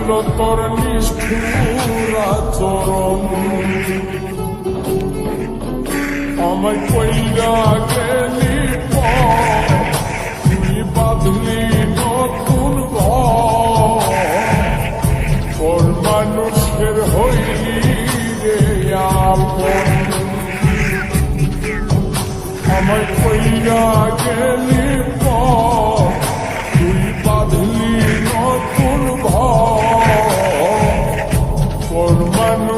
তোর নিষ্ঠুর আচরণ আমায় কইরা গেলি তুই বাঁধলি নতুন ঘর মানুষের হইলি রে আপন আমায় কইরা গেলি তুই বাঁধলি নতুন ঘর মানুষ